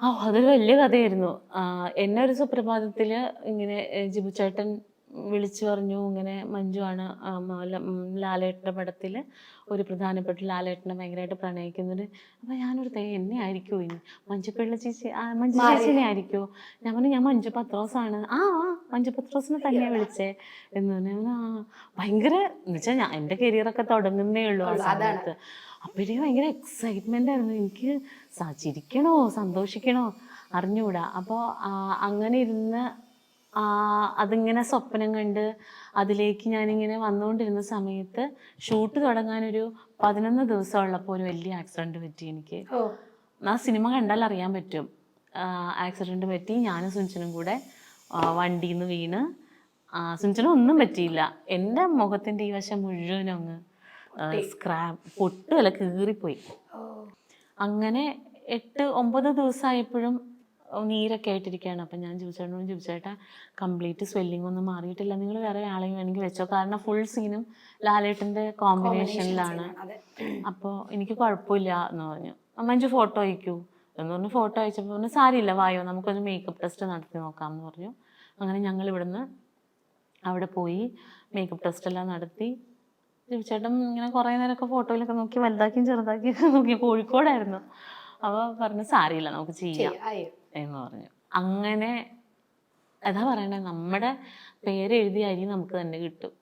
അതൊരു വലിയ കഥയായിരുന്നു. എന്നെ ഒരു സുപ്രഭാതത്തില് ഇങ്ങനെ ജിബു ചേട്ടൻ വിളിച്ചു പറഞ്ഞു, ഇങ്ങനെ മഞ്ജുവാണ് ലാലേട്ടൻ്റെ പടത്തിൽ ഒരു പ്രധാനപ്പെട്ട ലാലേട്ടനെ ഭയങ്കരമായിട്ട് പ്രണയിക്കുന്നത്. അപ്പം ഞാനൊരു എന്നെ ആയിരിക്കുമോ ഇനി മഞ്ജു ചേച്ചിനെ ആയിരിക്കുമോ? ഞാൻ പറഞ്ഞു ഞാൻ മഞ്ജു പത്രോസാണ്. ആ മഞ്ജു പത്രോസിനെ തന്നെയാണ് വിളിച്ചേ എന്ന് പറഞ്ഞു. ഭയങ്കര എന്ന് വെച്ചാൽ ഞാൻ എൻ്റെ കരിയറൊക്കെ തുടങ്ങുന്നേ ഉള്ളൂ ആ സമയത്ത്. അപ്പോഴേ ഭയങ്കര എക്സൈറ്റ്മെൻ്റ് ആയിരുന്നു. എനിക്ക് ചിരിക്കണോ സന്തോഷിക്കണോ അറിഞ്ഞുകൂടാ. അപ്പോൾ അങ്ങനെ ഇരുന്ന് അതിങ്ങനെ സ്വപ്നം കണ്ട് അതിലേക്ക് ഞാനിങ്ങനെ വന്നുകൊണ്ടിരുന്ന സമയത്ത് ഷൂട്ട് തുടങ്ങാനൊരു 11 ദിവസം ഉള്ളപ്പോൾ ഒരു വലിയ ആക്സിഡൻറ്റ് പറ്റി എനിക്ക്. ആ സിനിമ കണ്ടാൽ അറിയാൻ പറ്റും. ആക്സിഡൻറ്റ് പറ്റി. ഞാനും സുഞ്ചനും കൂടെ വണ്ടിയിൽ നിന്ന് വീണ്. സുഞ്ചനും ഒന്നും പറ്റിയില്ല. എൻ്റെ മുഖത്തിൻ്റെ ഈ വശം മുഴുവനും അങ്ങ് പൊട്ടുമല്ല കീറിപ്പോയി. അങ്ങനെ 8-9 ദിവസമായപ്പോഴും നീരൊക്കെ ആയിട്ടിരിക്കുകയാണ്. അപ്പം ഞാൻ ജിബുചേട്ടാ കംപ്ലീറ്റ് സ്വെല്ലിംഗ് ഒന്നും മാറിയിട്ടില്ല, നിങ്ങൾ വേറെ ആളെയും വേണമെങ്കിൽ വെച്ചോ, കാരണം ഫുൾ സീനും ലാലേട്ടൻ്റെ കോമ്പിനേഷനിലാണ്. അപ്പോൾ എനിക്ക് കുഴപ്പമില്ല എന്ന് പറഞ്ഞു. മഞ്ജു ഫോട്ടോ അയക്കൂ എന്ന് പറഞ്ഞു. ഫോട്ടോ അയച്ചപ്പോൾ പറഞ്ഞു സാരിയില്ല വായോ നമുക്കൊന്ന് മേക്കപ്പ് ടെസ്റ്റ് നടത്തി നോക്കാം എന്ന് പറഞ്ഞു. അങ്ങനെ ഞങ്ങൾ ഇവിടുന്ന് അവിടെ പോയി മേക്കപ്പ് ടെസ്റ്റ് എല്ലാം നടത്തി. ജിബുചേട്ടൻ ഇങ്ങനെ കുറേ നേരമൊക്കെ ഫോട്ടോയിലൊക്കെ നോക്കി വലുതാക്കിയും ചെറുതാക്കിയൊക്കെ നോക്കി. കോഴിക്കോടായിരുന്നു. അപ്പോൾ പറഞ്ഞു സാരിയില്ല നമുക്ക് ചെയ്യാം എന്ന് പറഞ്ഞു. അങ്ങനെ അതാ പറയണേ, നമ്മുടെ പേരെഴുതിയ അരി നമുക്ക് തന്നെ കിട്ടും.